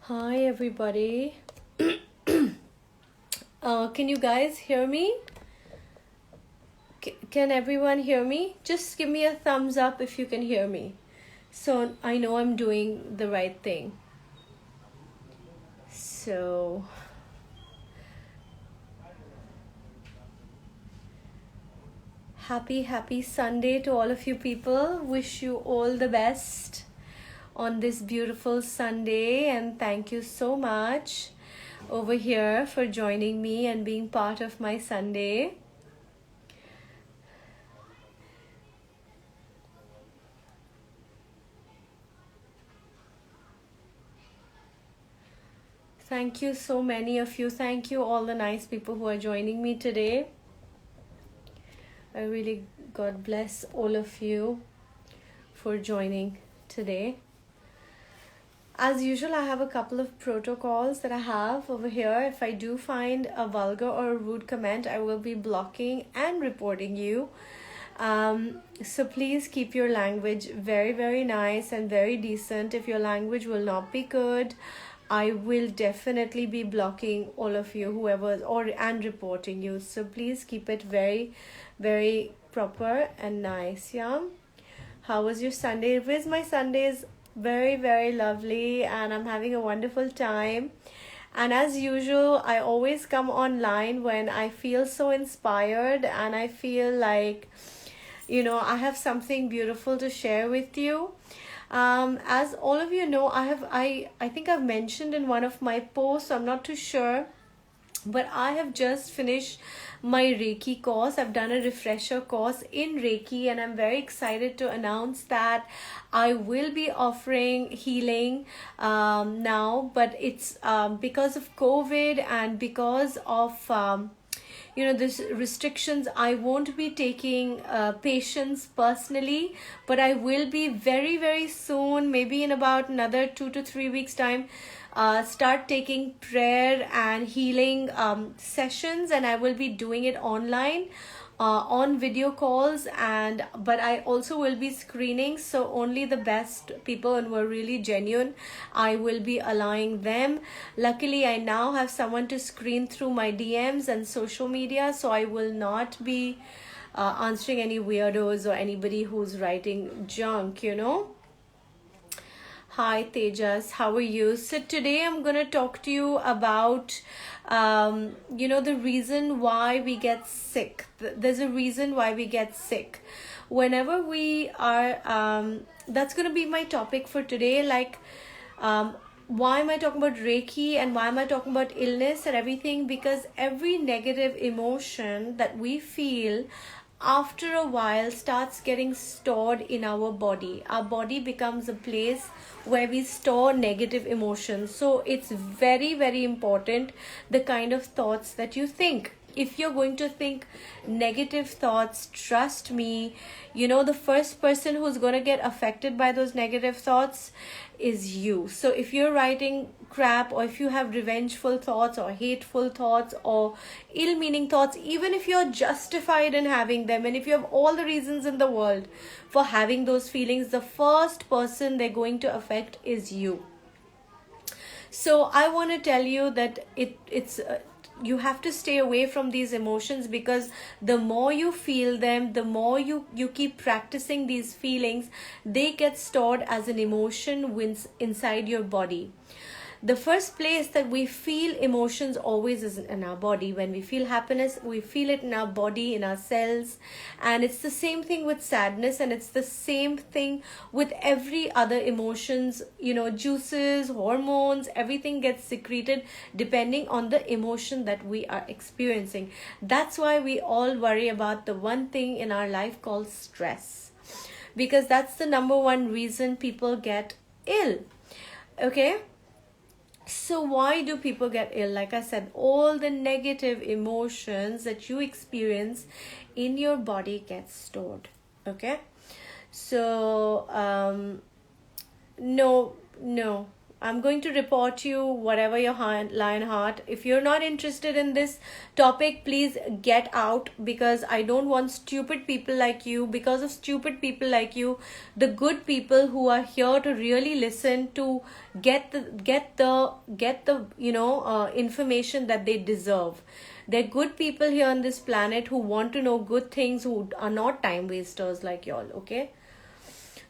Hi, everybody. Can you guys hear me? Can everyone hear me? Just give me a thumbs up if you can hear me. So I know I'm doing the right thing. So, happy Sunday to all of you people. Wish you all the best on this beautiful Sunday, and thank you so much over here for joining me and being part of my Sunday. Thank you, so many of you. Thank you, all the nice people who are joining me today. I really, God bless all of you for joining today. As usual, I have a couple of protocols that I have over here. If I do find a vulgar or a rude comment, I will be blocking and reporting you. So please keep your language very, very nice and very decent. If your language will not be good, I will definitely be blocking all of you, whoever, and reporting you. So please keep it very, very proper and nice. Yeah. How was your Sunday? It was my Sundays very, very lovely, and I'm having a wonderful time. And as usual, I always come online when I feel so inspired and I feel like, I have something beautiful to share with you. As all of you know, I think I've mentioned in one of my posts, I'm not too sure, but I have just finished my Reiki course. I've done a refresher course in Reiki, and I'm very excited to announce that I will be offering healing now, but it's because of COVID and because of this restrictions, I won't be taking patients personally, but I will be very, very soon, maybe in about another 2 to 3 weeks time, start taking prayer and healing sessions, and I will be doing it online on video calls. And but I also will be screening, so only the best people and who are really genuine, I will be allowing them. Luckily, I now have someone to screen through my DMs and social media, so I will not be answering any weirdos or anybody who's writing junk. Hi Tejas, how are you? So today I'm going to talk to you about, the reason why we get sick. There's a reason why we get sick. Whenever we are, that's going to be my topic for today. Like, why am I talking about Reiki and why am I talking about illness and everything? Because every negative emotion that we feel after a while starts getting stored in our body. Our body becomes a place where we store negative emotions. So it's very, very important the kind of thoughts that you think. If you're going to think negative thoughts, trust me, the first person who's going to get affected by those negative thoughts is you. So if you're writing crap, or if you have revengeful thoughts or hateful thoughts or ill-meaning thoughts, even if you're justified in having them, and if you have all the reasons in the world for having those feelings, the first person they're going to affect is you. So I want to tell you that it's you have to stay away from these emotions, because the more you feel them, the more you keep practicing these feelings, they get stored as an emotion inside your body. The first place that we feel emotions always is in our body. When we feel happiness, we feel it in our body, in our cells. And it's the same thing with sadness, and it's the same thing with every other emotions. Juices, hormones, everything gets secreted depending on the emotion that we are experiencing. That's why we all worry about the one thing in our life called stress, because that's the number one reason people get ill. Okay. So why do people get ill? Like I said, all the negative emotions that you experience in your body get stored. Okay. So no, I'm going to report you whatever your lion heart. If you're not interested in this topic, please get out, because I don't want stupid people like you. Because of stupid people like you, the good people who are here to really listen to get the information that they deserve. They're good people here on this planet who want to know good things, who are not time wasters like y'all, okay?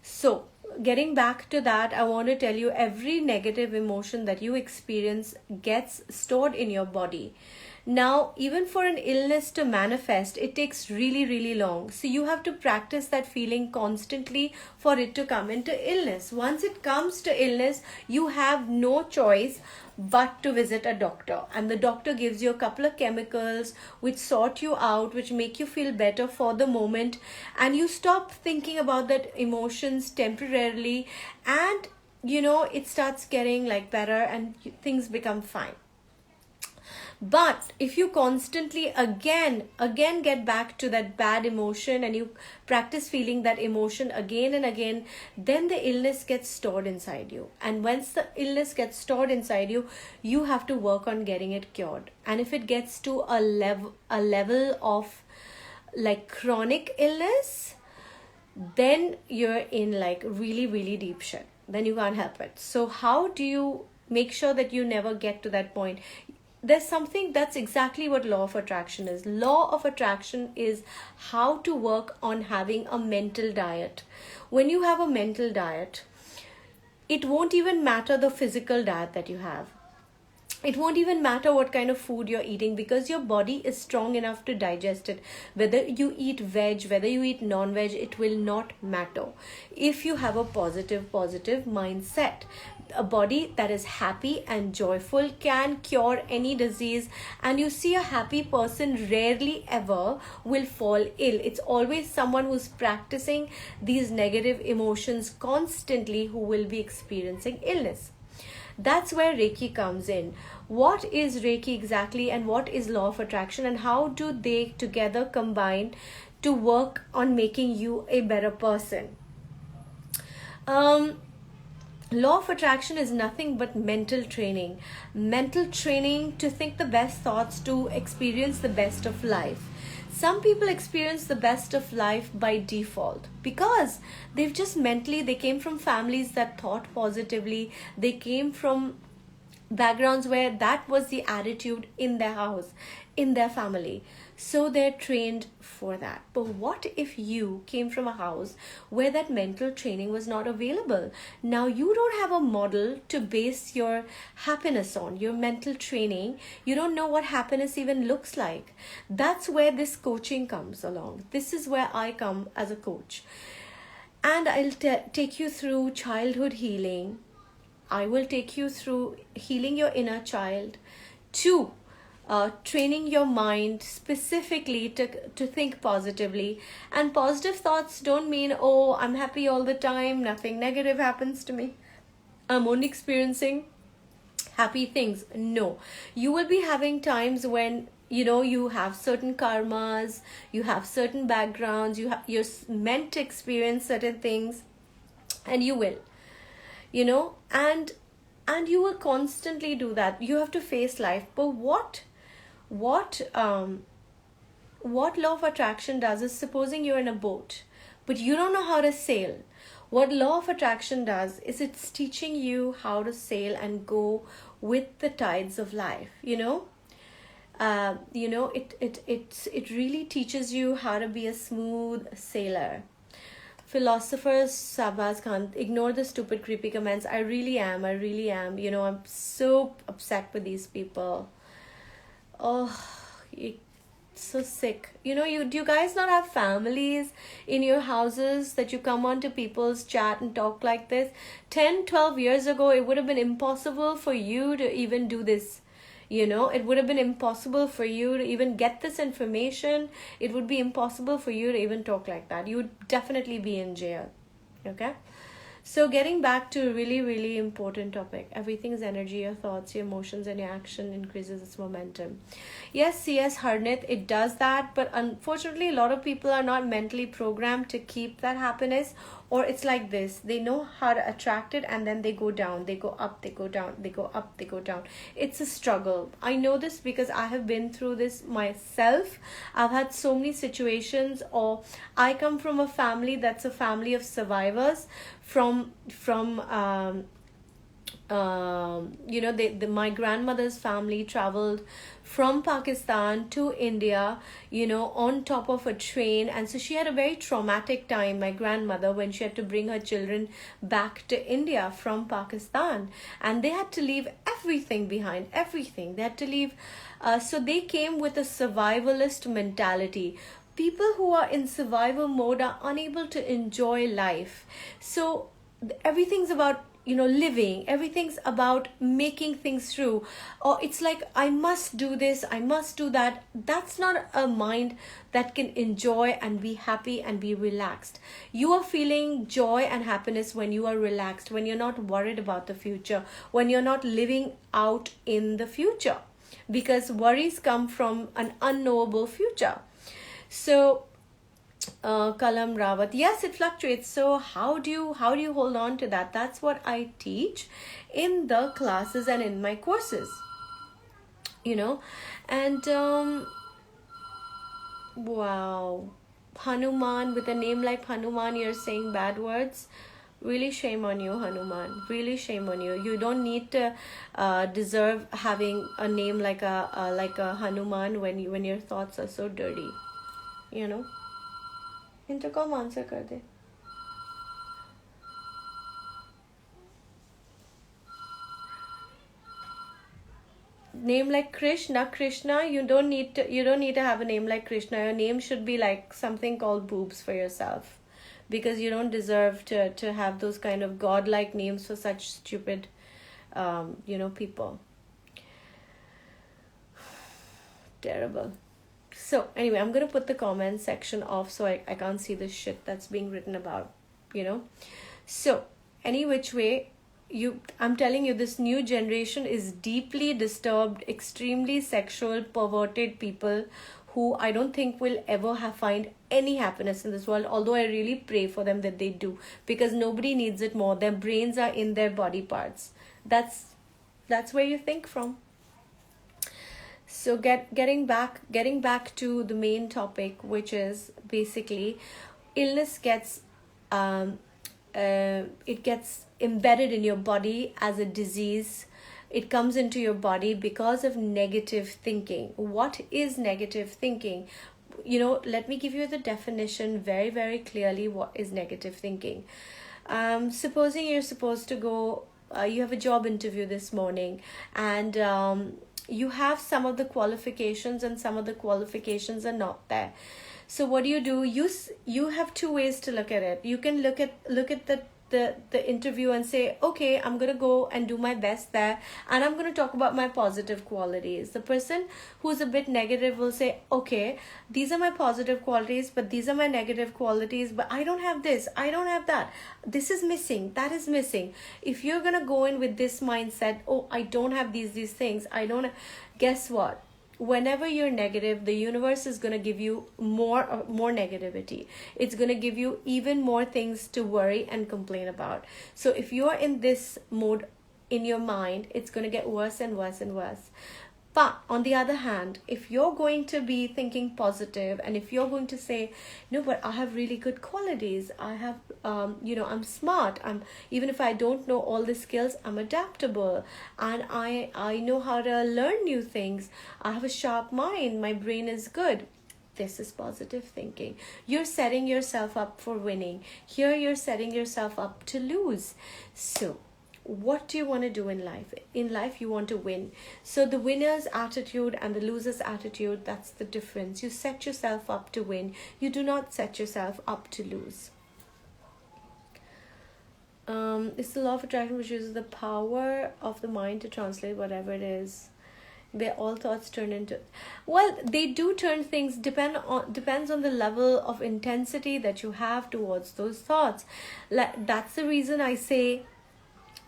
So, getting back to that, I want to tell you, every negative emotion that you experience gets stored in your body. Now, even for an illness to manifest, it takes really, really long. So, you have to practice that feeling constantly for it to come into illness. Once it comes to illness, you have no choice but to visit a doctor, and the doctor gives you a couple of chemicals which sort you out, which make you feel better for the moment, and you stop thinking about that emotions temporarily, and it starts getting like better, and things become fine. But if you constantly again get back to that bad emotion, and you practice feeling that emotion again and again, then the illness gets stored inside you. And once the illness gets stored inside you, you have to work on getting it cured. And if it gets to a level of like chronic illness, then you're in like really, really deep shit. Then you can't help it. So how do you make sure that you never get to that point? There's something that's exactly what law of attraction is. Law of attraction is how to work on having a mental diet. When you have a mental diet, it won't even matter the physical diet that you have. It won't even matter what kind of food you're eating, because your body is strong enough to digest it. Whether you eat veg, whether you eat non-veg, it will not matter. If you have a positive mindset, a body that is happy and joyful can cure any disease. And you see, a happy person rarely ever will fall ill. It's always someone who's practicing these negative emotions constantly who will be experiencing illness. That's where Reiki comes in. What is Reiki exactly, and what is law of attraction, and how do they together combine to work on making you a better person? Law of attraction is nothing but mental training. Mental training to think the best thoughts, to experience the best of life. Some people experience the best of life by default because they came from families that thought positively. They came from backgrounds where that was the attitude in their house, in their family. So they're trained for that. But what if you came from a house where that mental training was not available? Now you don't have a model to base your happiness on, your mental training. You don't know what happiness even looks like. That's where this coaching comes along. This is where I come as a coach. And I'll take you through childhood healing. I will take you through healing your inner child, to training your mind specifically to think positively. And positive thoughts don't mean, oh, I'm happy all the time, nothing negative happens to me, I'm only experiencing happy things. No, you will be having times when you have certain karmas, you have certain backgrounds, you're meant to experience certain things, and you will and you will constantly do that. You have to face life. But what law of attraction does is, supposing you're in a boat but you don't know how to sail, what law of attraction does is it's teaching you how to sail and go with the tides of life. It really teaches you how to be a smooth sailor. Philosophers, Sabas Khan, ignore the stupid creepy comments. I really am. I'm so upset with these people. Oh, it's so sick. Do you guys not have families in your houses that you come on to people's chat and talk like this? 10-12 years ago, it would have been impossible for you to even do this. It would have been impossible for you to even get this information. It would be impossible for you to even talk like that. You would definitely be in jail. Okay? So getting back to a really, really important topic. Everything is energy. Your thoughts, your emotions, and your action increases its momentum. Yes, Harnit, it does that. But unfortunately, a lot of people are not mentally programmed to keep that happiness. or it's like this. They know how to attract it, and then they go down, they go up, they go down, they go up, they go down. It's a struggle. I know this because I have been through this myself. I've had so many situations, or I come from a family that's a family of survivors from my grandmother's family traveled from Pakistan to India, on top of a train. And so she had a very traumatic time, my grandmother, when she had to bring her children back to India from Pakistan. And they had to leave everything behind, everything. They had to leave. So they came with a survivalist mentality. People who are in survival mode are unable to enjoy life. So everything's about living, everything's about making things through, or it's like, I must do this, I must do that. That's not a mind that can enjoy and be happy and be relaxed. You are feeling joy and happiness when you are relaxed, when you're not worried about the future, when you're not living out in the future, because worries come from an unknowable future. So Kalam Rawat, yes, it fluctuates. So how do you hold on to that? That's what I teach in the classes and in my courses. And wow, Hanuman, with a name like Hanuman, you're saying bad words. Really shame on you, Hanuman. Really shame on you. You don't need to deserve having a name like a Hanuman when your thoughts are so dirty. Intercom answer कर दे. Name like Krishna, you don't need to have a name like Krishna. Your name should be like something called boobs for yourself, because you don't deserve to have those kind of godlike names for such stupid people. Terrible. So anyway, I'm going to put the comment section off so I can't see the shit that's being written about, So any which way, I'm telling you, this new generation is deeply disturbed, extremely sexual, perverted people who I don't think will ever find any happiness in this world, although I really pray for them that they do, because nobody needs it more. Their brains are in their body parts. That's where you think from. So getting back to the main topic, which is basically illness gets it gets embedded in your body as a disease. It comes into your body because of negative thinking. What is negative thinking? Let me give you the definition very, very clearly. What is negative thinking? Supposing you're supposed to go, you have a job interview this morning, and you have some of the qualifications and some of the qualifications are not there. So what do? You have two ways to look at it. You can look at the interview and say, okay, I'm going to go and do my best there, and I'm going to talk about my positive qualities. The person who's a bit negative will say, okay, these are my positive qualities, but these are my negative qualities, but I don't have this, I don't have that, this is missing, that is missing. If you're going to go in with this mindset, oh, I don't have these things, guess what? Whenever you're negative, the universe is going to give you more negativity. It's going to give you even more things to worry and complain about. So if you're in this mode in your mind, it's going to get worse and worse and worse. But on the other hand, if you're going to be thinking positive, and if you're going to say, no, but I have really good qualities, I have, I'm smart, even if I don't know all the skills, I'm adaptable, and I know how to learn new things, I have a sharp mind, my brain is good. This is positive thinking. You're setting yourself up for winning. Here you're setting yourself up to lose. So what do you want to do in life? In life, you want to win. So the winner's attitude and the loser's attitude, that's the difference. You set yourself up to win. You do not set yourself up to lose. It's the law of attraction, which uses the power of the mind to translate whatever it is. Where all thoughts turn into... Well, they do turn things, depends on the level of intensity that you have towards those thoughts. That's the reason I say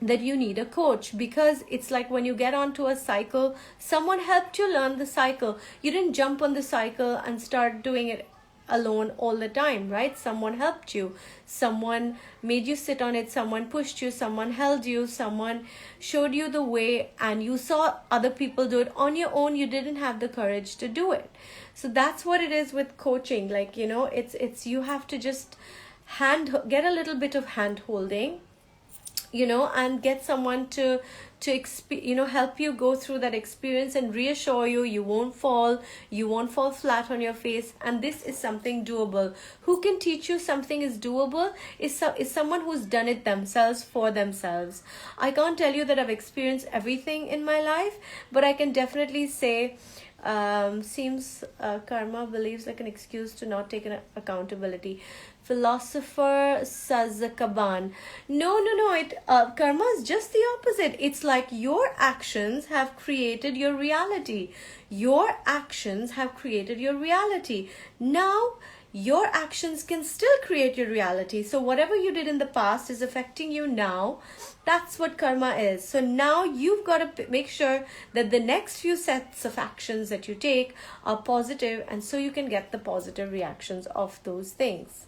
that you need a coach, because it's like when you get onto a cycle, someone helped you learn the cycle. You didn't jump on the cycle and start doing it alone all the time, right? Someone helped you, someone made you sit on it, someone pushed you, someone held you, someone showed you the way, and you saw other people do it. On your own, you didn't have the courage to do it. So that's what it is with coaching. Like, you know, it's you have to just get a little bit of hand holding, you know, and get someone to help you go through that experience and reassure you you won't fall flat on your face, and this is something doable. Who can teach you something is doable is someone who's done it themselves for themselves. I can't tell you that I've experienced everything in my life, but I can definitely say seems karma believes like an excuse to not take an accountability. Philosopher Sazakaban. No. Karma is just the opposite. It's like your actions have created your reality. Your actions have created your reality. Now, your actions can still create your reality. So whatever you did in the past is affecting you now. That's what karma is. So now you've got to make sure that the next few sets of actions that you take are positive, and so you can get the positive reactions of those things.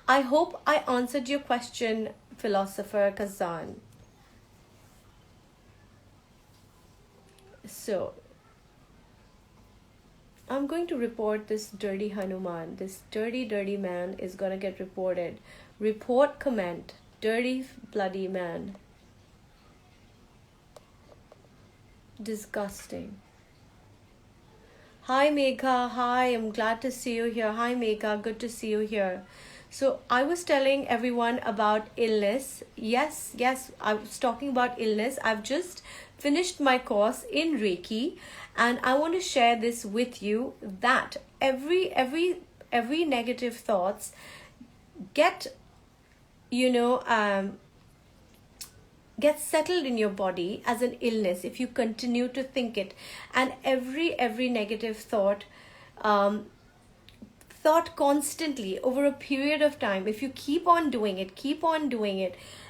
I hope I answered your question, Philosopher Kazan. So I'm going to report this dirty Hanuman. This dirty man is going to get reported. Report, comment. Dirty, bloody man. Disgusting. Hi, Megha. Hi, I'm glad to see you here. Hi, Megha. Good to see you here. So I was telling everyone about illness. Yes, I was talking about illness. I've just finished my course in Reiki, and I want to share this with you, that every negative thoughts get settled in your body as an illness if you continue to think it. And every negative thought constantly over a period of time, if you keep on doing it,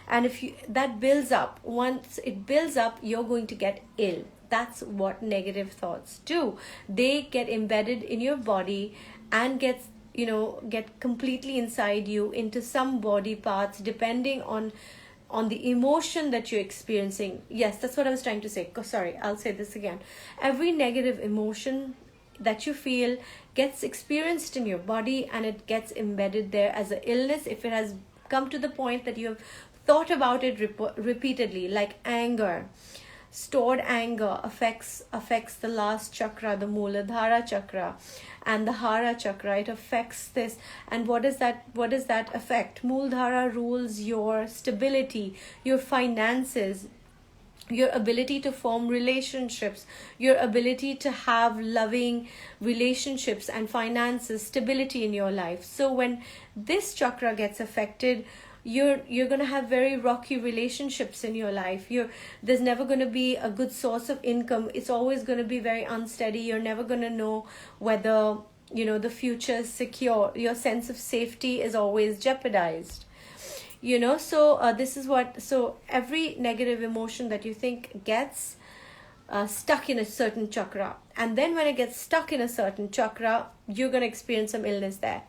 and if that builds up, once it builds up, you're going to get ill. That's what negative thoughts do. They get embedded in your body and get completely inside you into some body parts, depending on the emotion that you're experiencing. Yes, that's what I was trying to say. Sorry, I'll say this again. Every negative emotion that you feel gets experienced in your body, and it gets embedded there as an illness if it has come to the point that you have thought about it repeatedly. Like anger, stored anger affects the last chakra, the Muladhara chakra and the Hara chakra. It affects this. And what does that affect? Muladhara rules your stability, your finances, your ability to form relationships, your ability to have loving relationships and finances, stability in your life. So when this chakra gets affected, you're going to have very rocky relationships in your life. There's never going to be a good source of income. It's always going to be very unsteady. You're never going to know whether the future is secure. Your sense of safety is always jeopardized. So every negative emotion that you think gets stuck in a certain chakra, and then when it gets stuck in a certain chakra, you're going to experience some illness there.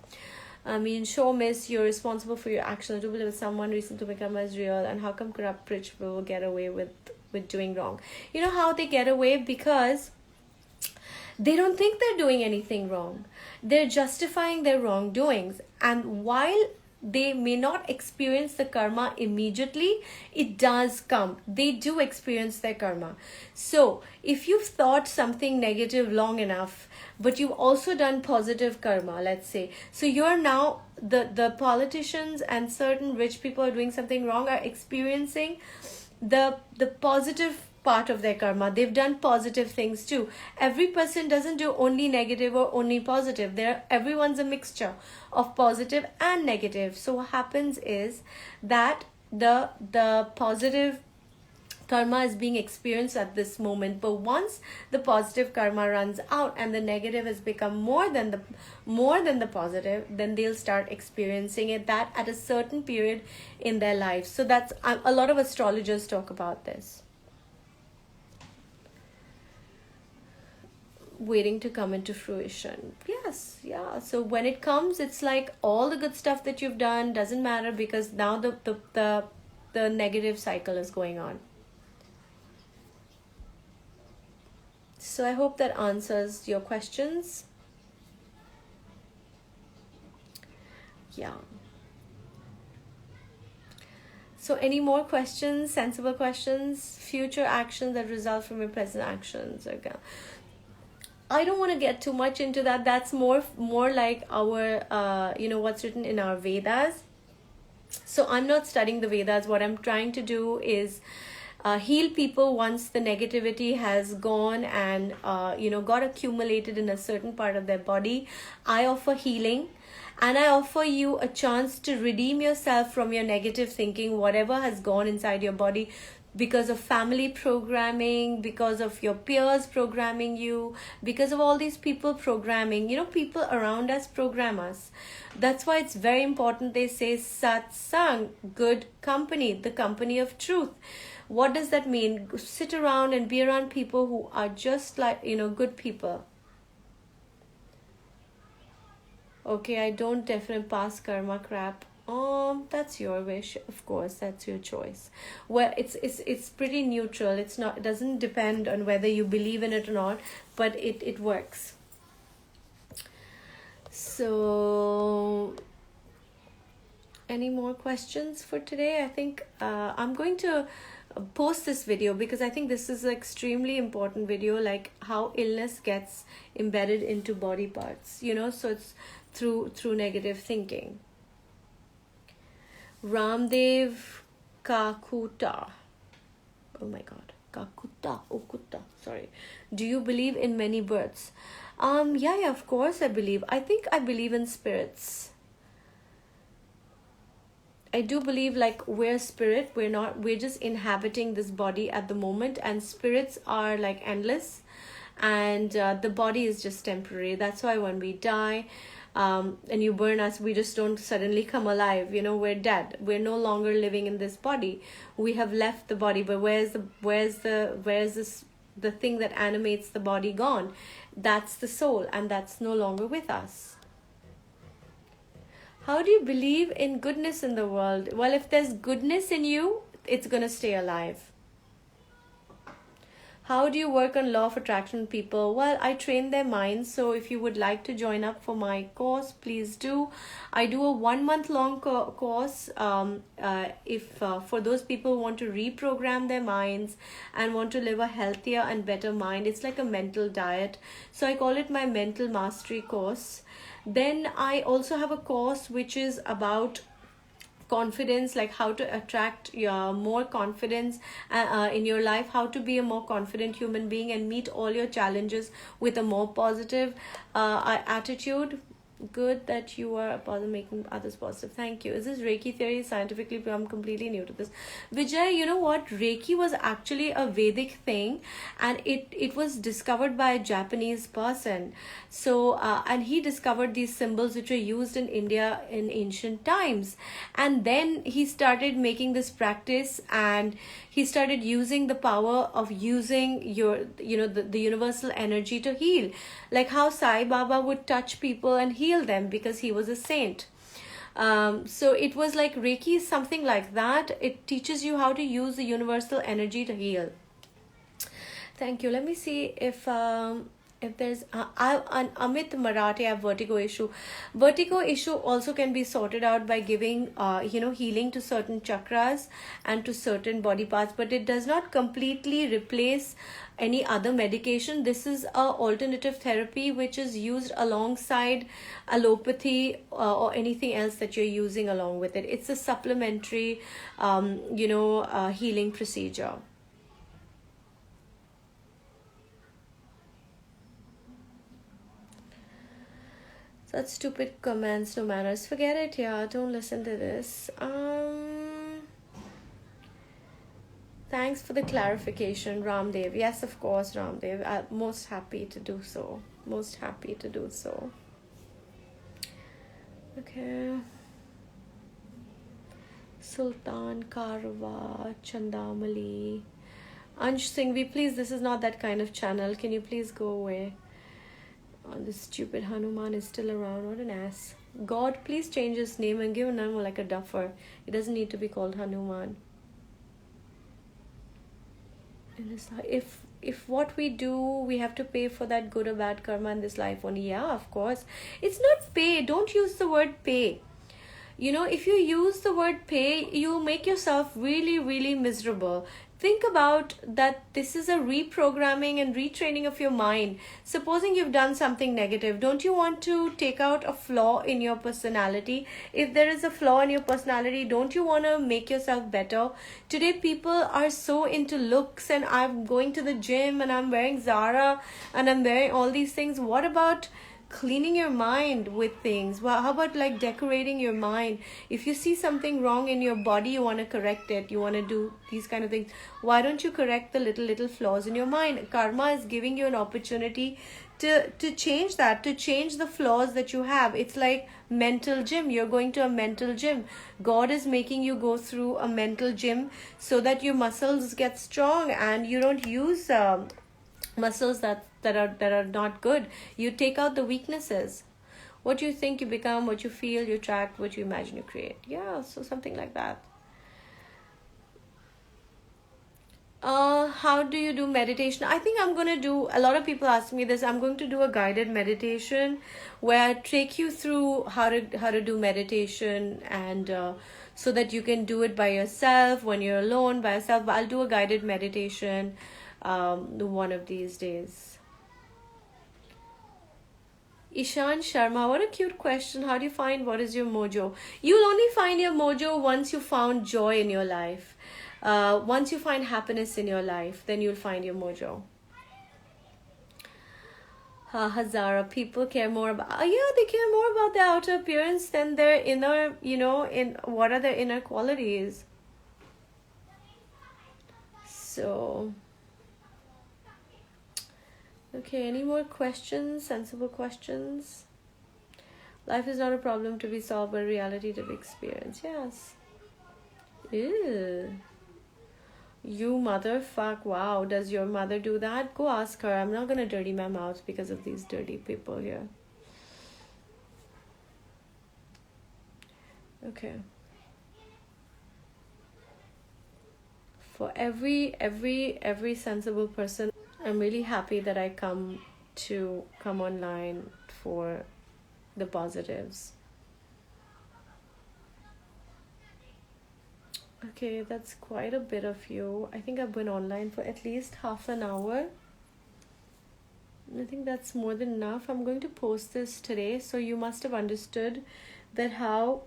I mean, show miss, you're responsible for your actions. Do believe someone recent to become as real, and how come corrupt rich people will get away with doing wrong? You know how they get away? Because they don't think they're doing anything wrong. They're justifying their wrongdoings, and while they may not experience the karma immediately, it does come. They do experience their karma. So if you've thought something negative long enough, but you've also done positive karma, let's say, so you're now, the politicians and certain rich people are doing something wrong, are experiencing the positive part of their karma. They've done positive things too. Every person doesn't do only negative or only positive. Everyone's a mixture of positive and negative. So what happens is that the positive karma is being experienced at this moment, but once the positive karma runs out and the negative has become more than the positive, then they'll start experiencing it that at a certain period in their life. So that's a lot of astrologers talk about this. Waiting to come into fruition. Yeah, Yes, yeah. So when it comes, it's like all the good stuff that you've done doesn't matter, because now the negative cycle is going on. So I hope that answers your questions. Yeah. So any more questions, sensible questions, future actions that result from your present actions? Okay. I don't want to get too much into that. That's more like our what's written in our Vedas. So I'm not studying the Vedas. What I'm trying to do is heal people once the negativity has gone and got accumulated in a certain part of their body. I offer healing, and I offer you a chance to redeem yourself from your negative thinking, whatever has gone inside your body, because of family programming, because of your peers programming you, because of all these people programming. People around us program us. That's why it's very important they say satsang, good company, the company of truth. What does that mean? Sit around and be around people who are just like, good people. Okay, I don't definitely pass karma crap. That's your wish, of course. That's your choice. Well, it's pretty neutral. It's not. It doesn't depend on whether you believe in it or not, but it works. So, any more questions for today? I think I'm going to post this video because I think this is an extremely important video, like how illness gets embedded into body parts. So it's through negative thinking. Ramdev Kakuta. Oh my god. Okuta. Sorry. Do you believe in many births? Yeah, of course I believe. I think I believe in spirits. I do believe like we're spirit. We're just inhabiting this body at the moment, and spirits are like endless, and the body is just temporary. That's why when we die, and you burn us, we just don't suddenly come alive. We're dead. We're no longer living in this body. We have left the body. But where's the thing that animates the body gone? That's the soul, and that's no longer with us. How do you believe in goodness in the world? Well, if there's goodness in you, it's gonna stay alive. How do you work on law of attraction with people? Well, I train their minds. So if you would like to join up for my course, please do. I do a 1 month long course. If for those people who want to reprogram their minds and want to live a healthier and better mind, it's like a mental diet. So I call it my mental mastery course. Then I also have a course which is about confidence, like how to attract your more confidence in your life, how to be a more confident human being and meet all your challenges with a more positive attitude. Good that you are making others positive. Thank you. Is this Reiki theory scientifically? I'm completely new to this. Vijay, you know what? Reiki was actually a Vedic thing, and it was discovered by a Japanese person. So, and he discovered these symbols which were used in India in ancient times. And then he started making this practice, and he started using the power of using the universal energy to heal. Like how Sai Baba would touch people and heal them because he was a saint. So it was like Reiki is something like that. It teaches you how to use the universal energy to heal. Thank you. Let me see if there's an Amit Marathi, I have vertigo issue. Vertigo issue also can be sorted out by giving healing to certain chakras and to certain body parts, but it does not completely replace any other medication. This is a alternative therapy which is used alongside allopathy or anything else that you're using along with it. It's a supplementary healing procedure. Such stupid comments, no manners. Forget it, yeah. Don't listen to this. Thanks for the clarification, Ramdev. Yes, of course, Ramdev. I'm most happy to do so. Most happy to do so. Okay. Sultan Karwa, Chandamali. Ansh Singhvi, please, this is not that kind of channel. Can you please go away? Oh, this stupid Hanuman is still around. What an ass. God, please change his name and give him a name like a duffer. He doesn't need to be called Hanuman. And it's like, if what we do, we have to pay for that good or bad karma in this life only. Yeah, of course. It's not pay. Don't use the word pay. You know, if you use the word pay, you make yourself really, really miserable. Think about that this is a reprogramming and retraining of your mind. Supposing you've done something negative, don't you want to take out a flaw in your personality? If there is a flaw in your personality, don't you want to make yourself better? Today, people are so into looks, and I'm going to the gym and I'm wearing Zara and I'm wearing all these things. What about cleaning your mind with things? Well, how about like decorating your mind? If you see something wrong in your body, you want to correct it, you want to do these kind of things. Why don't you correct the little flaws in your mind? Karma is giving you an opportunity to change that, to change the flaws that you have. It's like mental gym. You're going to a mental gym. God is making you go through a mental gym so that your muscles get strong and you don't use muscles that are not good. You take out the weaknesses. What you think, you become. What you feel, you attract. What you imagine, you create. Yeah, so something like that. How do you do meditation? I think I'm gonna do, a lot of people ask me this, I'm going to do a guided meditation where I take you through how to do meditation, and so that you can do it by yourself when you're alone by yourself. But I'll do a guided meditation one of these days. Ishan Sharma, what a cute question. How do you find what is your mojo? You'll only find your mojo once you found joy in your life. Once you find happiness in your life, then you'll find your mojo. Hazara, people care more about, yeah, they care more about their outer appearance than their inner, in what are their inner qualities. So, okay, any more questions? Sensible questions? Life is not a problem to be solved, but a reality to be experienced. Yes. Ew. You motherfuck. Wow, does your mother do that? Go ask her. I'm not gonna dirty my mouth because of these dirty people here. Okay. For every sensible person, I'm really happy that I come online for the positives. Okay, that's quite a bit of you. I think I've been online for at least half an hour. I think that's more than enough. I'm going to post this today, so you must have understood that how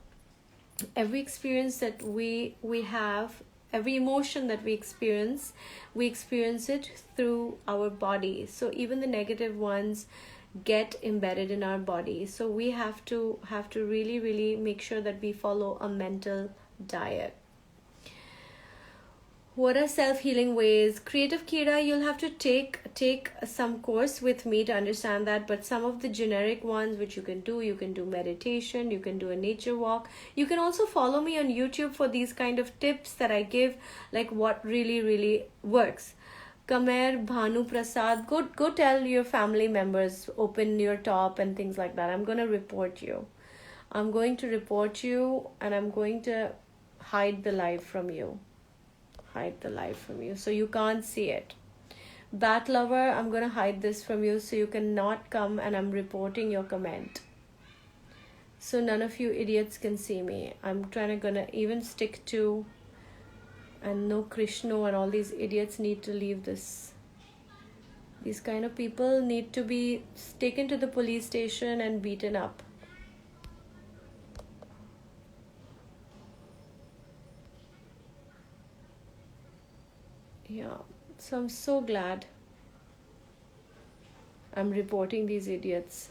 every experience that we have, every emotion that we experience it through our body. So even the negative ones get embedded in our body. So we have to really, really make sure that we follow a mental diet. What are self-healing ways? Creative Kira, you'll have to take some course with me to understand that, but some of the generic ones which you can do meditation, you can do a nature walk. You can also follow me on YouTube for these kind of tips that I give, like what really, really works. Kamer Bhanu Prasad, go tell your family members, open your top and things like that. I'm going to report you. I'm going to report you, and I'm going to hide the live from you. So you can't see it. Bat Lover, I'm gonna hide this from you so you cannot come, and I'm reporting your comment. So none of you idiots can see me. I'm gonna even stick to, and no Krishna and all these idiots need to leave this. These kind of people need to be taken to the police station and beaten up. Yeah, so I'm so glad I'm reporting these idiots.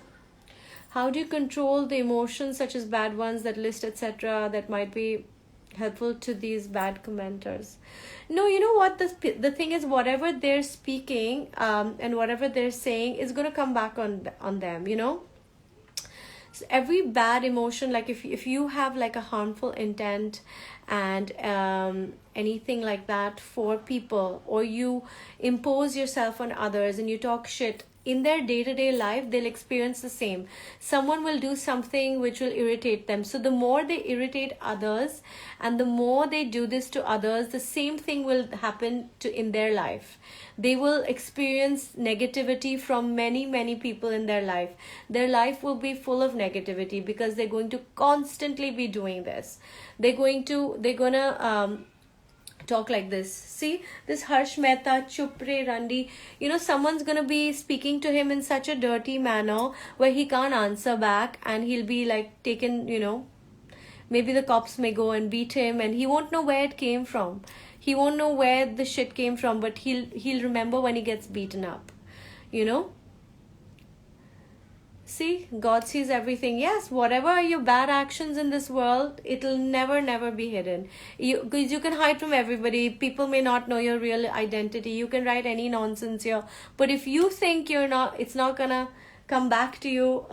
How do you control the emotions such as bad ones that list, etc., that might be helpful to these bad commenters? No, you know what, the thing is, whatever they're speaking and whatever they're saying is going to come back on them, So every bad emotion, like if you have like a harmful intent and anything like that for people, or you impose yourself on others and you talk shit, in their day-to-day life, they'll experience the same. Someone will do something which will irritate them. So the more they irritate others and the more they do this to others, the same thing will happen in their life. They will experience negativity from many people in their life. Their life will be full of negativity because they're going to constantly be doing this. They're gonna talk like this. See, this Harsh Mehta, Chupre Randi, someone's gonna be speaking to him in such a dirty manner where he can't answer back, and he'll be like taken, maybe the cops may go and beat him, and he won't know where it came from. He won't know where the shit came from, but he'll remember when he gets beaten up. See, God sees everything. Yes, whatever are your bad actions in this world, it'll never be hidden. Because you can hide from everybody. People may not know your real identity. You can write any nonsense here. But if you think it's not gonna come back to you.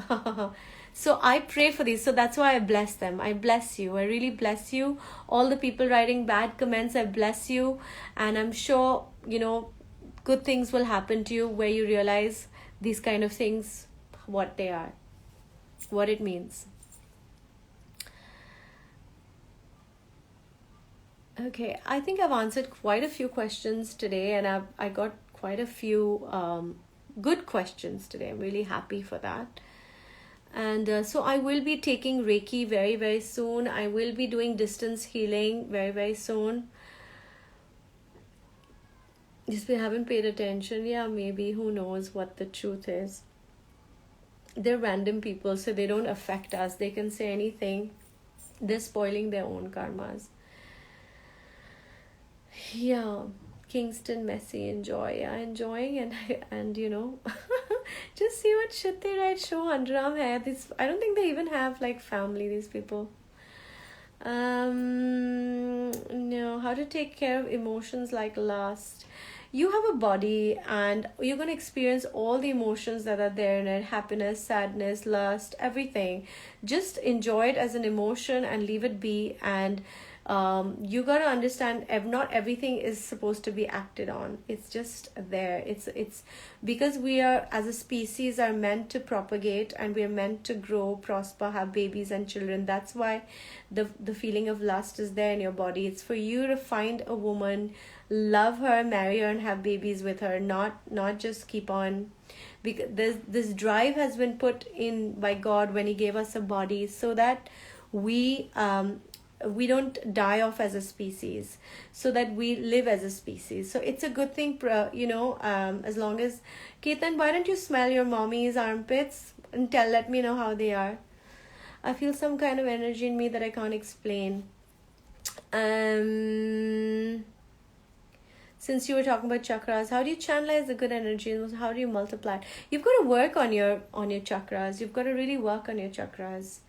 So I pray for these. So that's why I bless them. I bless you. I really bless you. All the people writing bad comments, I bless you. And I'm sure, good things will happen to you where you realize these kind of things, what they are, what it means. Okay, I think I've answered quite a few questions today, and I got quite a few good questions today. I'm really happy for that. And so I will be taking Reiki very soon. I will be doing distance healing very soon. Just we haven't paid attention. Yeah, maybe, who knows what the truth is. They're random people, so they don't affect us. They can say anything. They're spoiling their own karmas. Yeah, Kingston, Messi, enjoy. Yeah, enjoying and just see what shit they write. Show Anjaram hai. This, I don't think they even have like family, these people. No, how to take care of emotions like lust. You have a body and you're going to experience all the emotions that are there in it. Happiness, sadness, lust, everything. Just enjoy it as an emotion and leave it be. And you got to understand, not everything is supposed to be acted on. It's just there. It's because we are, as a species, are meant to propagate, and we are meant to grow, prosper, have babies and children. That's why the feeling of lust is there in your body. It's for you to find a woman, love her, marry her, and have babies with her, not just keep on, because this drive has been put in by God when he gave us a body, so that we don't die off as a species, so that we live as a species. So it's a good thing, as long as... Ketan, why don't you smell your mommy's armpits and let me know how they are? I feel some kind of energy in me that I can't explain. Since you were talking about chakras, how do you channelize the good energy, and how do you multiply? You've got to work on your chakras. You've got to really work on your chakras.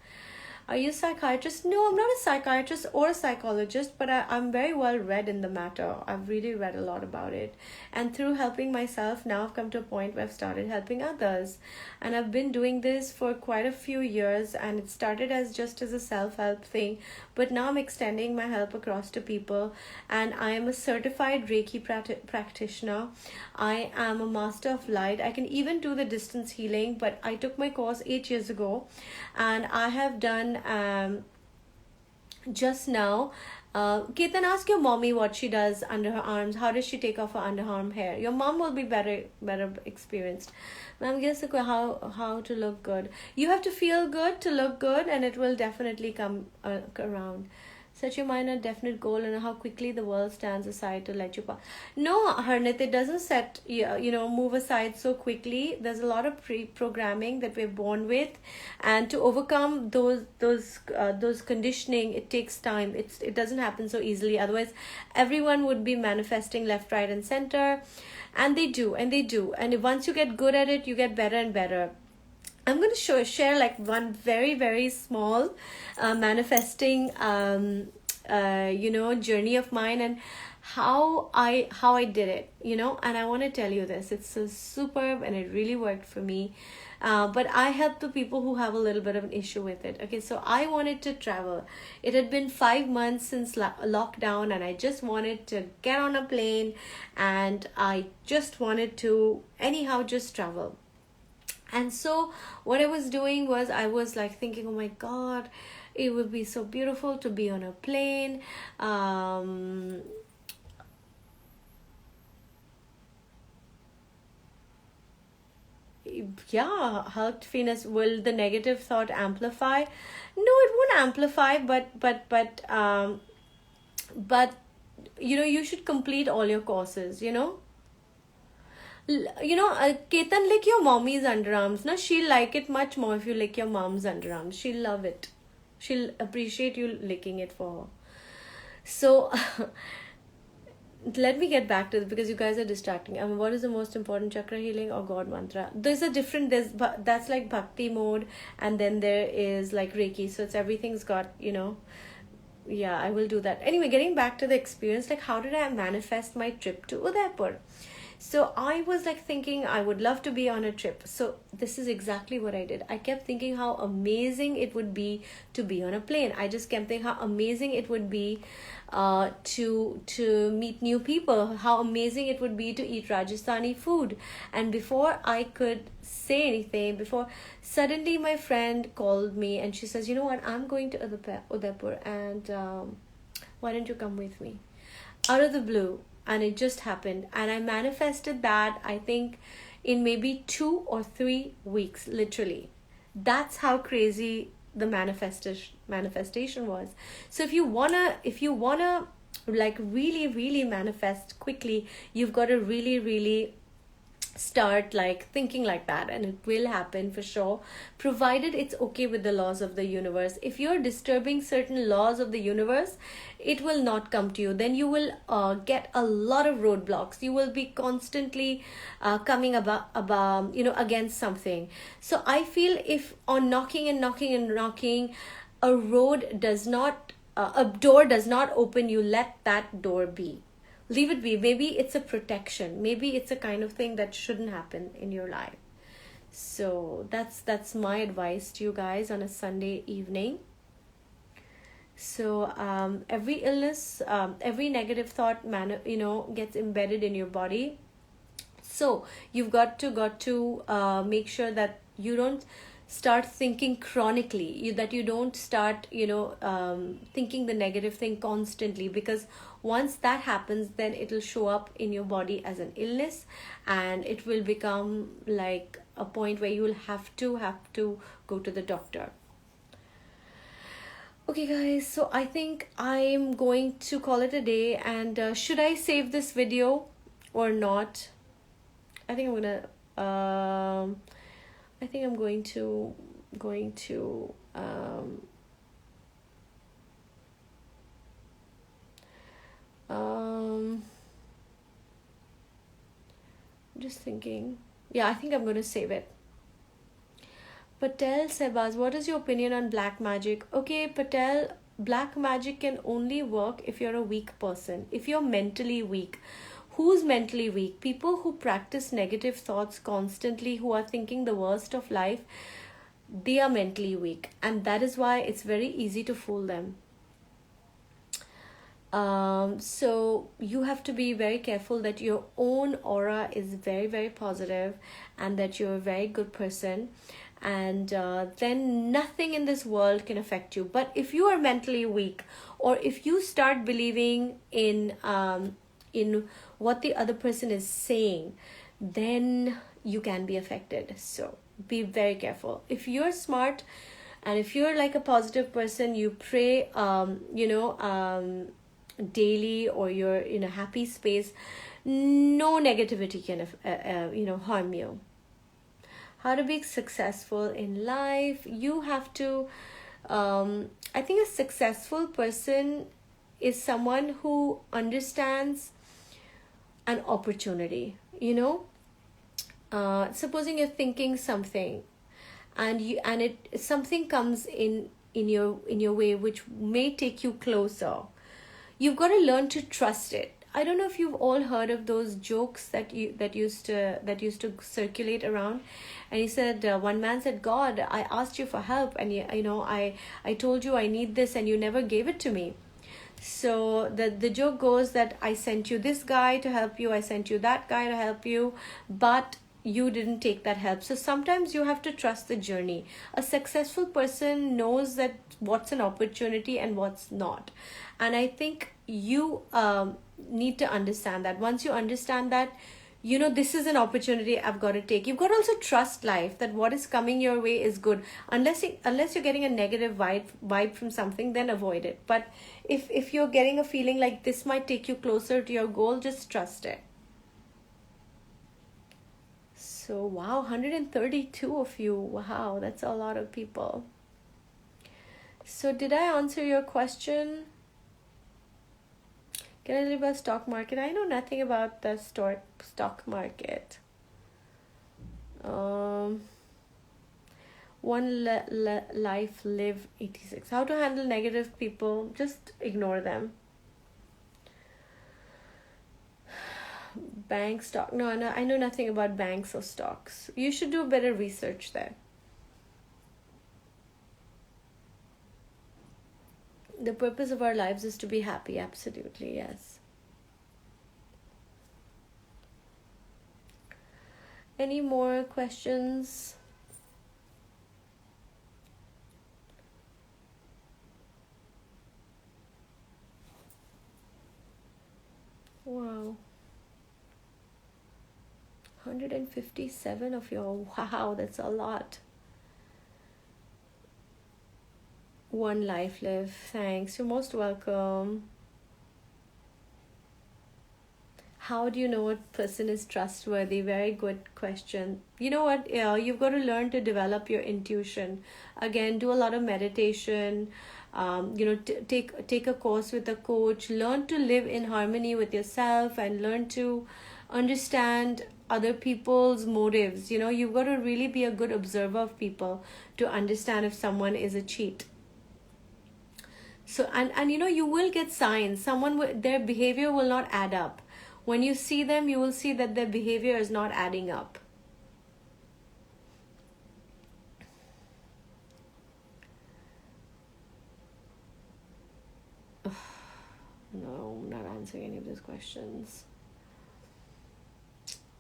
Are you a psychiatrist? No, I'm not a psychiatrist or a psychologist, but I'm very well read in the matter. I've really read a lot about it. And through helping myself, now I've come to a point where I've started helping others. And I've been doing this for quite a few years, and it started just as a self-help thing. But now I'm extending my help across to people. And I am a certified Reiki practitioner. I am a master of light. I can even do the distance healing, but I took my course 8 years ago. And I have done just now. Ketan, ask your mommy what she does under her arms. How does she take off her underarm hair? Your mom will be better experienced. Ma'am, guess how to look good. You have to feel good to look good, and it will definitely come around. Set your mind a definite goal and how quickly the world stands aside to let you pass. No, Harnit, it doesn't move aside so quickly. There's a lot of pre-programming that we're born with, and to overcome those conditioning, it takes time. It doesn't happen so easily. Otherwise, everyone would be manifesting left, right, and center, and they do. And once you get good at it, you get better and better. I'm going to share like one very small manifesting journey of mine, and how I did it, and I want to tell you this. It's so superb, and it really worked for me. But I help the people who have a little bit of an issue with it. Okay, so I wanted to travel. It had been 5 months since lockdown, and I just wanted to get on a plane, and I just wanted to anyhow just travel. And so what I was doing was, I was like thinking, oh my god, it would be so beautiful to be on a plane. Yeah, health fitness. Will the negative thought amplify? No, it won't amplify, but you should complete all your courses, Ketan, lick your mommy's underarms. Na, she'll like it much more if you lick your mom's underarms. She'll love it. She'll appreciate you licking it for her. So, let me get back to this because you guys are distracting. I mean, what is the most important, chakra healing or God mantra? There's a different. That's like bhakti mode, and then there is like Reiki. So it's everything's got. Yeah, I will do that. Anyway, getting back to the experience, like how did I manifest my trip to Udaipur? So I was like thinking I would love to be on a trip. So this is exactly what I did. I kept thinking how amazing it would be to be on a plane. I just kept thinking how amazing it would be to meet new people, how amazing it would be to eat Rajasthani food. And before I could say anything, before suddenly my friend called me and she says, you know what, I'm going to Udaipur and why don't you come with me? Out of the blue. And it just happened, and I manifested that, I think, in maybe 2 or 3 weeks, literally. That's how crazy the manifestation was. So if you wanna like really manifest quickly, you've got to really start like thinking like that, and it will happen for sure, provided it's okay with the laws of the universe. If you're disturbing certain laws of the universe, it will not come to you. Then you will get a lot of roadblocks. You will be constantly coming against something. So I feel if on knocking, a door does not open, you let that door be. Leave it be. Maybe it's a protection. Maybe it's a kind of thing that shouldn't happen in your life. So that's my advice to you guys on a Sunday evening. So every illness, every negative thought gets embedded in your body. So you've got to make sure that you don't start thinking chronically, that you don't start thinking the negative thing constantly, because once that happens, then it'll show up in your body as an illness, and it will become like a point where you will have to go to the doctor. Okay guys, so I think I'm going to call it a day, and should I save this video or not? I think I'm going to just thinking. Yeah, I think I'm going to save it. Patel Sebas, what is your opinion on black magic? Okay, Patel, black magic can only work if you're a weak person, if you're mentally weak. Who's mentally weak? People who practice negative thoughts constantly, who are thinking the worst of life, they are mentally weak, and that is why it's very easy to fool them. So you have to be very careful that your own aura is very, very positive, and that you're a very good person, and then nothing in this world can affect you. But if you are mentally weak, or if you start believing in what the other person is saying, then you can be affected. So be very careful. If you're smart and if you're like a positive person, you pray daily, or you're in a happy space, no negativity can harm you. How to be successful in life? You have to I think a successful person is someone who understands an opportunity. Supposing you're thinking something, and something comes in your way which may take you closer, you've got to learn to trust it. I don't know if you've all heard of those jokes that used to circulate around. And he said, one man said, God, I asked you for help, and I told you I need this, and you never gave it to me. So the joke goes that I sent you this guy to help you, I sent you that guy to help you, but you didn't take that help. So sometimes you have to trust the journey. A successful person knows that what's an opportunity and what's not. And I think you need to understand that. Once you understand that, you know, this is an opportunity I've got to take. You've got to also trust life that what is coming your way is good. Unless you're getting a negative vibe from something, then avoid it. But if you're getting a feeling like this might take you closer to your goal, just trust it. So, wow, 132 of you. Wow, that's a lot of people. So, did I answer your question? Can I live about stock market? I know nothing about the stock market. Life live 86. How to handle negative people? Just ignore them. Bank stock. No, I know nothing about banks or stocks. You should do better research there. The purpose of our lives is to be happy. Absolutely, yes. Any more questions? Wow. 157 of you. Wow, that's a lot. One life live. Thanks. You're most welcome. How do you know what person is trustworthy? Very good question. You know what? You've got to learn to develop your intuition. Again, do a lot of meditation. Take a course with a coach. Learn to live in harmony with yourself and learn to understand other people's motives. You know, you've got to really be a good observer of people to understand if someone is a cheat. So and you know, you will get signs. Their behavior will not add up. When you see them, you will see that their behavior is not adding up. No, I'm not answering any of those questions.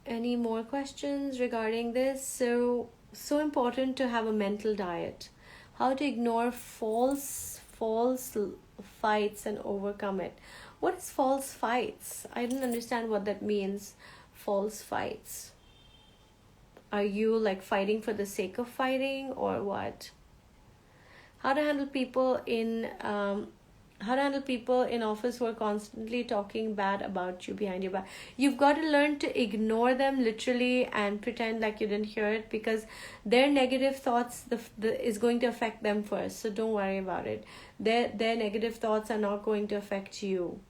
Any more questions regarding this? So important to have a mental diet. How to ignore false fights and overcome it. What is false fights? I don't understand what that means. False fights. Are you like fighting for the sake of fighting or what? How to handle people in office who are constantly talking bad about you behind your back. You've got to learn to ignore them literally and pretend like you didn't hear it, because their negative thoughts is going to affect them first. So don't worry about it. Their negative thoughts are not going to affect you.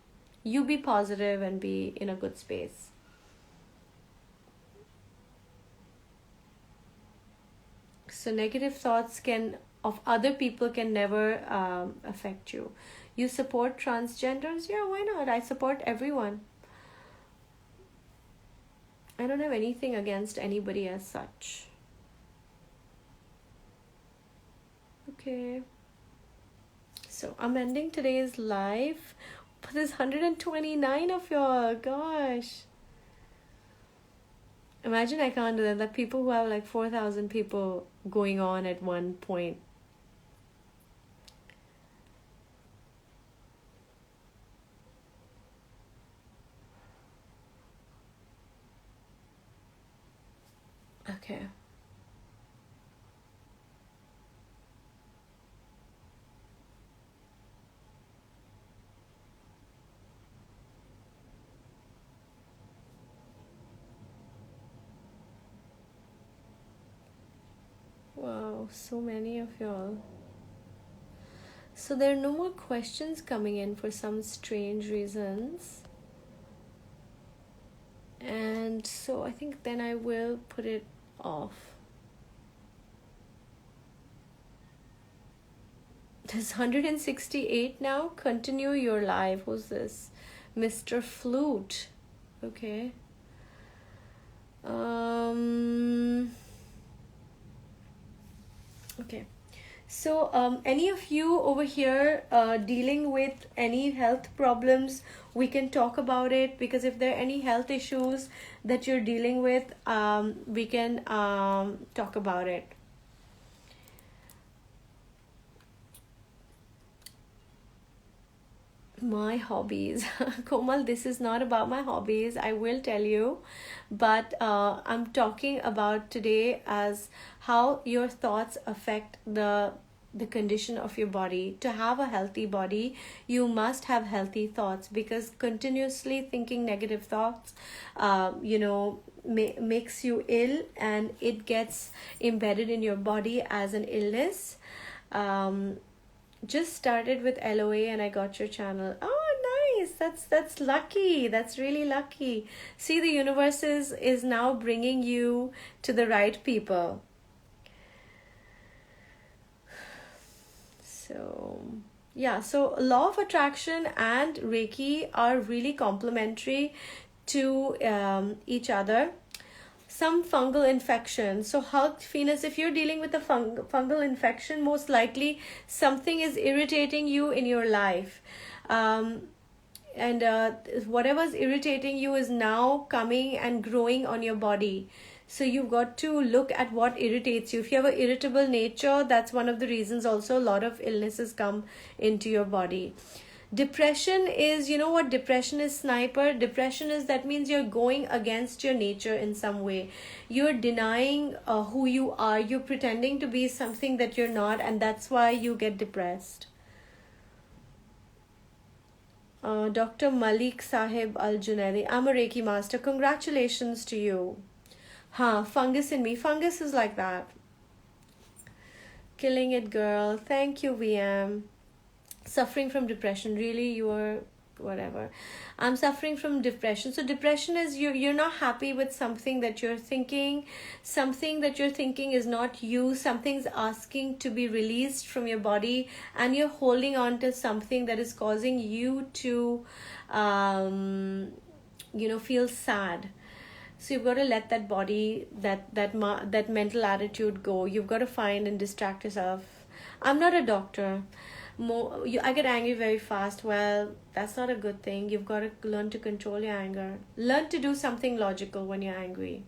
You be positive and be in a good space. So negative thoughts of other people can never affect you. You support transgenders? Yeah, why not? I support everyone. I don't have anything against anybody as such. Okay. So I'm ending today's live. But there's 129 of y'all. Gosh. Imagine I can't do that. Like people who have like 4,000 people going on at one point. Okay. Wow, so many of y'all. So there are no more questions coming in for some strange reasons. And so I think then I will put it off. There's 168 now. Continue your live. Who's this? Mr. Flute. Okay. Okay. So, any of you over here dealing with any health problems, we can talk about it, because if there are any health issues that you're dealing with, we can talk about it. My hobbies. Komal, this is not about my hobbies, I will tell you. But I'm talking about today as how your thoughts affect the condition of your body. To have a healthy body, you must have healthy thoughts, because continuously thinking negative thoughts, makes you ill, and it gets embedded in your body as an illness. Um, just started with LOA and I got your channel. Oh, nice. That's lucky. That's really lucky. See, the universe is now bringing you to the right people. So, yeah, so law of attraction and Reiki are really complementary to each other. Some fungal infection. So, health Venus, if you're dealing with a fungal infection, most likely something is irritating you in your life. And whatever's irritating you is now coming and growing on your body. So you've got to look at what irritates you. If you have an irritable nature, that's one of the reasons also a lot of illnesses come into your body. Depression is, you know what depression is, Sniper? Depression is, that means you're going against your nature in some way. You're denying who you are. You're pretending to be something that you're not, and that's why you get depressed. Dr. Malik Sahib Al Junaidi, I'm a Reiki master. Congratulations to you. Fungus in me. Fungus is like that. Killing it, girl. Thank you, VM. Suffering from depression. Really, you are whatever. I'm suffering from depression. So depression is you're not happy with something that you're thinking. Something that you're thinking is not you. Something's asking to be released from your body, and you're holding on to something that is causing you to feel sad. So you've got to let that body, that mental attitude go. You've got to find and distract yourself. I'm not a doctor. I get angry very fast. Well, that's not a good thing. You've got to learn to control your anger. Learn to do something logical when you're angry.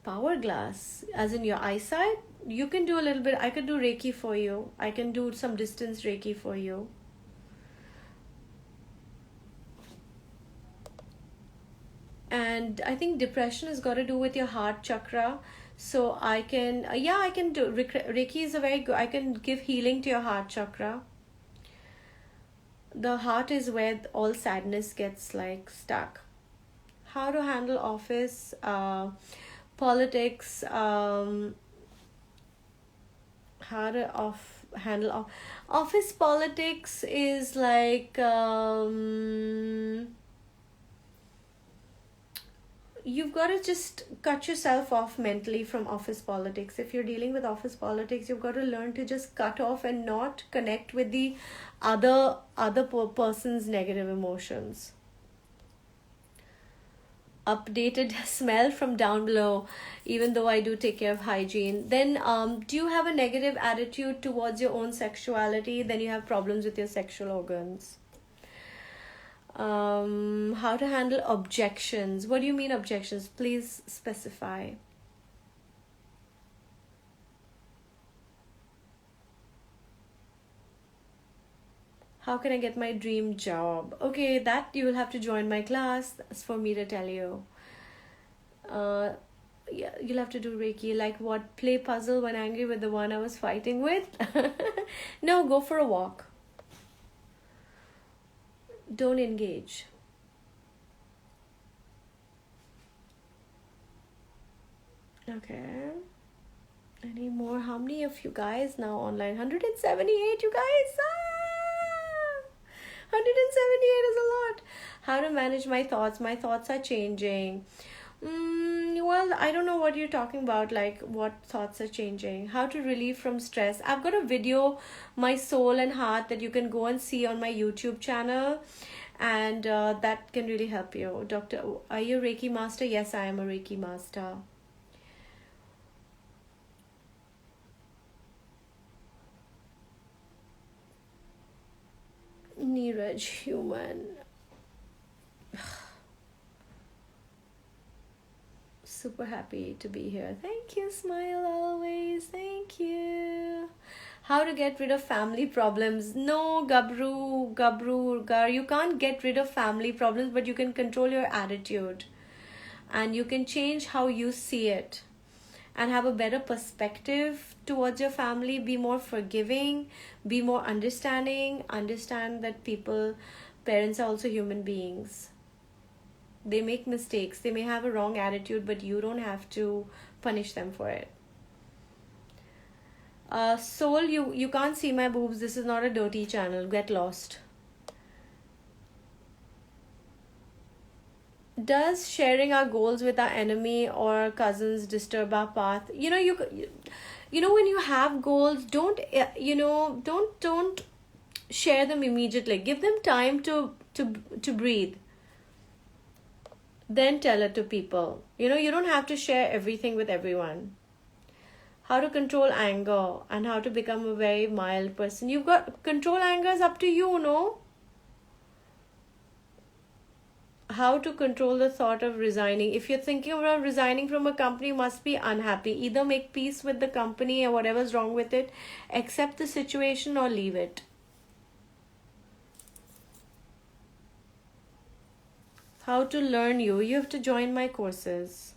Power glass, as in your eyesight. You can do a little bit. I could do Reiki for you. I can do some distance Reiki for you. And I think depression has got to do with your heart chakra. So I can do Reiki is a very good. I can give healing to your heart chakra. The heart is where all sadness gets like stuck. How to handle office, politics, how to handle office politics is like you've got to just cut yourself off mentally from office politics. If you're dealing with office politics, you've got to learn to just cut off and not connect with the other person's negative emotions. Updated smell from down below, even though I do take care of hygiene. Then do you have a negative attitude towards your own sexuality? Then you have problems with your sexual organs. How to handle objections. What do you mean objections? Please specify. How can I get my dream job? Okay, that you will have to join my class. That's for me to tell you. Yeah, you'll have to do Reiki. Like what? Play puzzle when angry with the one I was fighting with? No, go for a walk. Don't engage. Okay. Any more? How many of you guys now online? 178, you guys. 178 is a lot. How to manage my thoughts? My thoughts are changing. Well, I don't know what you're talking about. Like, what thoughts are changing? How to relieve from stress? I've got a video, My Soul and Heart, that you can go and see on my YouTube channel. And that can really help you. Doctor, are you a Reiki master? Yes, I am a Reiki master. edge human. Super happy to be here. Thank you, Smile always. Thank you. How to get rid of family problems? No, Gar, you can't get rid of family problems, but you can control your attitude and you can change how you see it and have a better perspective towards your family. Be more forgiving, be more understanding, understand that parents are also human beings. They make mistakes, they may have a wrong attitude, but you don't have to punish them for it. Soul, you can't see my boobs. This is not a dirty channel. Get lost. Does sharing our goals with our enemy or cousins disturb our path? You know when you have goals, don't share them immediately. Give them time to breathe. Then tell it to people. You don't have to share everything with everyone. How to control anger and how to become a very mild person. You've got control anger is up to you, no? How to control the thought of resigning. If you're thinking about resigning from a company, you must be unhappy. Either make peace with the company or whatever's wrong with it, accept the situation or leave it. How to learn you. You have to join my courses.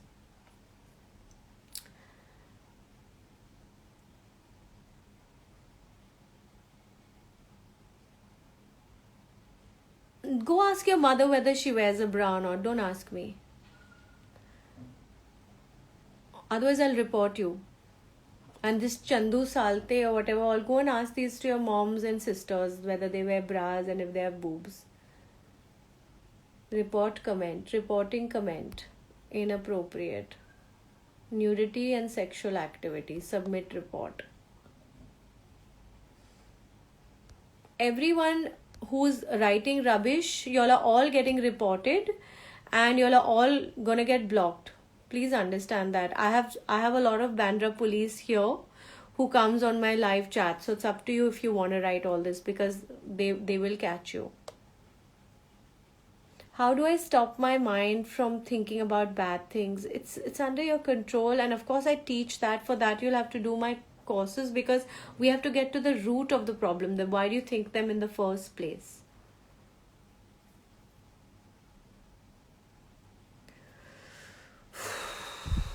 Go ask your mother whether she wears a bra or not. Don't ask me. Otherwise, I'll report you. And this Chandu Salte or whatever, I'll go and ask these to your moms and sisters whether they wear bras and if they have boobs. Reporting comment. Inappropriate. Nudity and sexual activity. Submit report. Everyone who's writing rubbish, y'all are all getting reported and y'all are all gonna get blocked. Please understand that. I have a lot of Bandra police here who comes on my live chat. So it's up to you if you want to write all this because they will catch you. How do I stop my mind from thinking about bad things? It's under your control, and of course I teach that. For that you'll have to do my courses because we have to get to the root of the problem. Then why do you think them in the first place?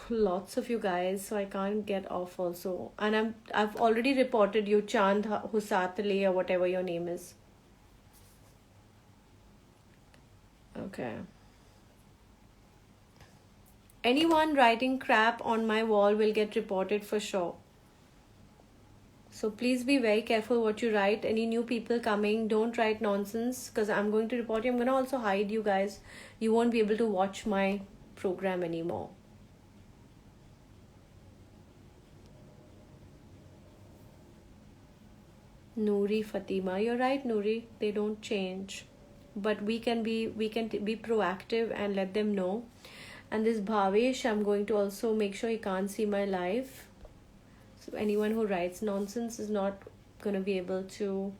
Lots of you guys, so I can't get off also. And I've already reported you, Chand Husatale or whatever your name is. Okay. Anyone writing crap on my wall will get reported for sure. So please be very careful what you write. Any new people coming, don't write nonsense because I'm going to report you. I'm going to also hide you guys. You won't be able to watch my program anymore. Noori Fatima, you're right, Noori. They don't change, but we can be proactive and let them know. And this Bhavesh, I'm going to also make sure he can't see my live. So anyone who writes nonsense is not going to be able to.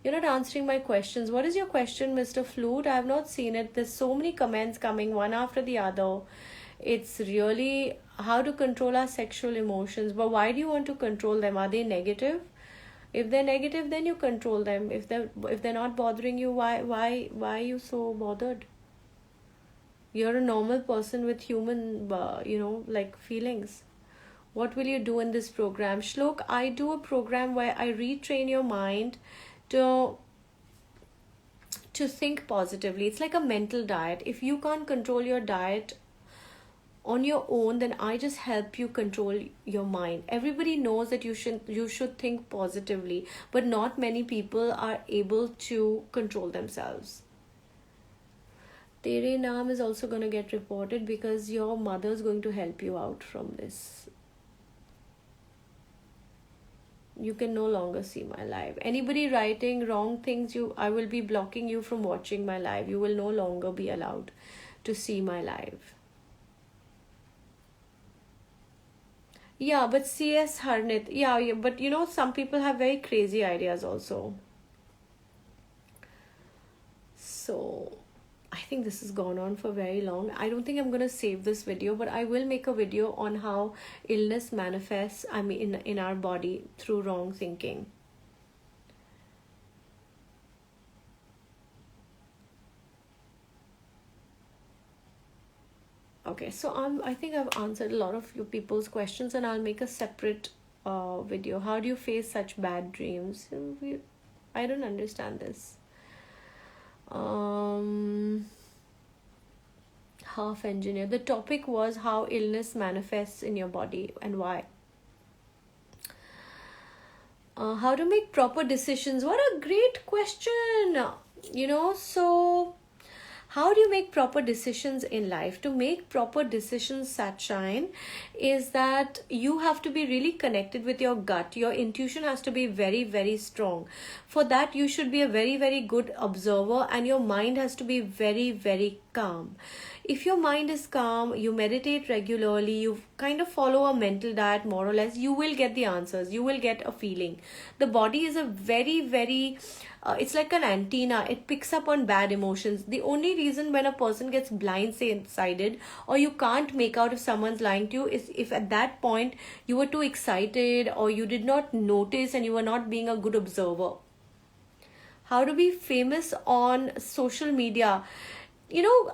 You're not answering my questions. What is your question, Mr. Flute? I have not seen it. There's so many comments coming one after the other. It's really how to control our sexual emotions. But why do you want to control them? Are they negative? If they're negative, then you control them. If they're not bothering you, why are you so bothered? You're a normal person with human, like feelings. What will you do in this program? Shlok, I do a program where I retrain your mind to think positively. It's like a mental diet. If you can't control your diet on your own, then I just help you control your mind. Everybody knows that you should think positively, but not many people are able to control themselves. Tere Naam is also going to get reported because your mother is going to help you out from this. You can no longer see my live. Anybody writing wrong things, I will be blocking you from watching my live. You will no longer be allowed to see my live. Yeah, but CS Harnit, yeah, but some people have very crazy ideas also. So I think this has gone on for very long. I don't think I'm going to save this video, but I will make a video on how illness manifests, I mean, in our body through wrong thinking. Okay, so I think I've answered a lot of you people's questions, and I'll make a separate video. How do you face such bad dreams? I don't understand this. Half engineer. The topic was how illness manifests in your body and why. How to make proper decisions. What a great question. So how do you make proper decisions in life? To make proper decisions, Satshine, is that you have to be really connected with your gut. Your intuition has to be very, very strong. For that, you should be a very, very good observer, and your mind has to be very, very calm. If your mind is calm, you meditate regularly, you kind of follow a mental diet more or less, you will get the answers. You will get a feeling. The body is a very, very... it's like an antenna. It picks up on bad emotions. The only reason when a person gets blindsided or you can't make out if someone's lying to you is if at that point you were too excited or you did not notice and you were not being a good observer. How to be famous on social media?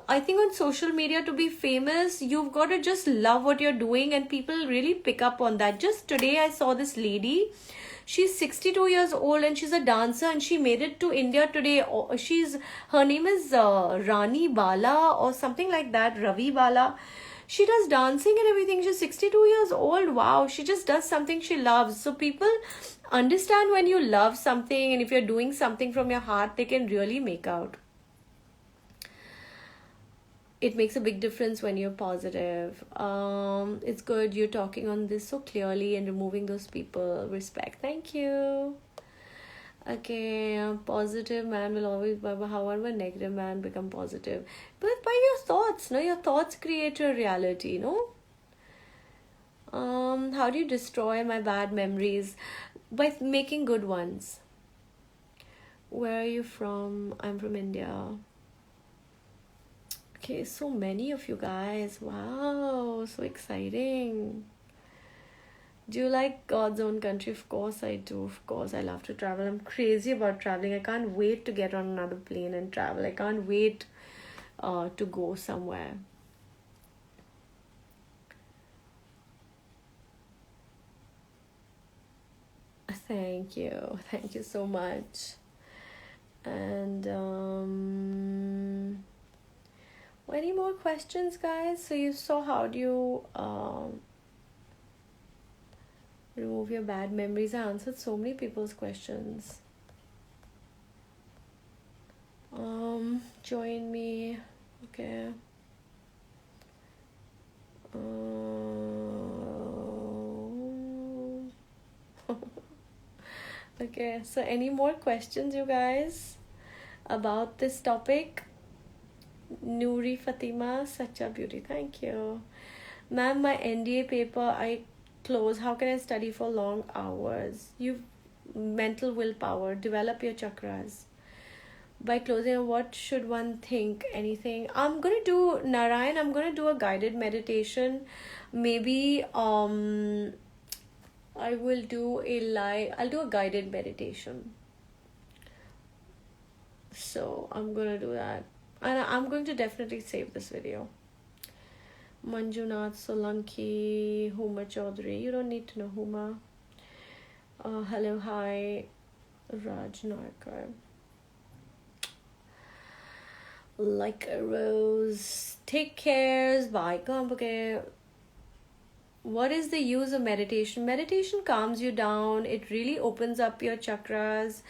I think on social media, to be famous, you've got to just love what you're doing, and people really pick up on that. Just today I saw this lady. She's 62 years old and she's a dancer, and she made it to India today. Her name is Rani Bala or something like that, Ravi Bala. She does dancing and everything. She's 62 years old. Wow, she just does something she loves. So people understand when you love something, and if you're doing something from your heart, they can really make out. It makes a big difference when you're positive. It's good you're talking on this so clearly and removing those people. Respect. Thank you. Okay, a positive man will always, however, a negative man become positive. But by your thoughts, no? Your thoughts create your reality, no? How do you destroy my bad memories? By making good ones. Where are you from? I'm from India. Okay, so many of you guys. Wow, so exciting. Do you like God's own country? Of course I do. Of course, I love to travel. I'm crazy about traveling. I can't wait to get on another plane and travel. I can't wait to go somewhere. Thank you. Thank you so much. And any more questions, guys? So you saw how do you remove your bad memories. I answered so many people's questions. Join me. Okay. Okay, so any more questions, you guys, about this topic? Noori Fatima, such a beauty. Thank you. Ma'am, my NDA paper I close. How can I study for long hours? You've mental willpower. Develop your chakras. By closing, what should one think? Anything? I'm going to do, Narayan, I'm going to do a guided meditation. Maybe I will do I'll do a guided meditation. So I'm going to do that. And I'm going to definitely save this video. Manjunath Solanki, Huma Chaudhary. You don't need to know Huma. Hello, hi, Raj Narkar. Like a rose. Take cares. Bye. Okay. What is the use of meditation? Meditation calms you down. It really opens up your chakras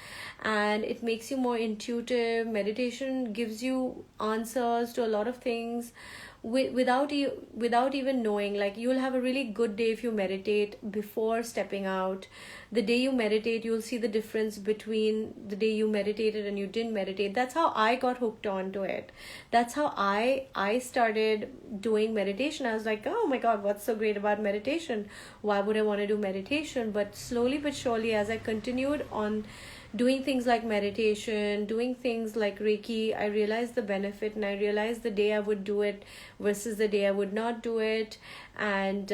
and it makes you more intuitive. Meditation gives you answers to a lot of things without even knowing. Like, you'll have a really good day if you meditate before stepping out. The day you meditate, you'll see the difference between the day you meditated and you didn't meditate. That's how I got hooked onto it. That's how I started doing meditation. I was like, oh my God, what's so great about meditation? Why would I want to do meditation? But slowly but surely, as I continued on doing things like meditation, doing things like Reiki, I realized the benefit, and I realized the day I would do it versus the day I would not do it. And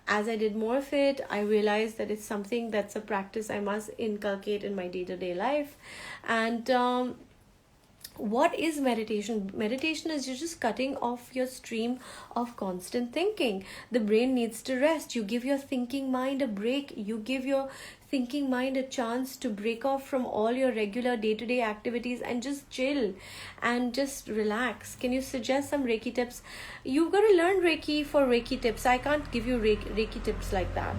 as I did more of it, I realized that it's something that's a practice I must inculcate in my day-to-day life. And what is meditation? Meditation is you're just cutting off your stream of constant thinking. The brain needs to rest. You give your thinking mind a break. You give your thinking mind a chance to break off from all your regular day-to-day activities and just chill and just relax. Can you suggest some Reiki tips? You've got to learn Reiki for Reiki tips. I can't give you Reiki tips like that.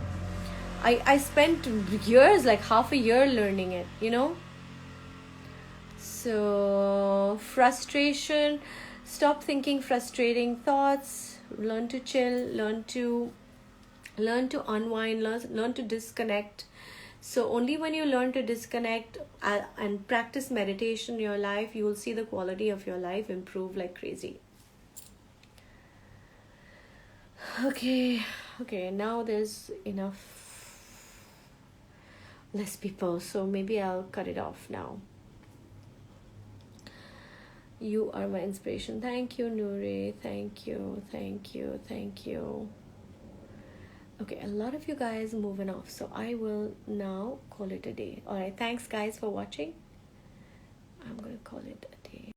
I spent years, like half a year learning it, you know. So, frustration, stop thinking frustrating thoughts, learn to chill, learn to unwind, learn to disconnect. So only when you learn to disconnect and practice meditation in your life, you will see the quality of your life improve like crazy. Okay, now there's less people, so maybe I'll cut it off now. You are my inspiration. Thank you, Nuri. Thank you. Okay, a lot of you guys moving off, so I will now call it a day. All right, thanks guys for watching. I'm gonna call it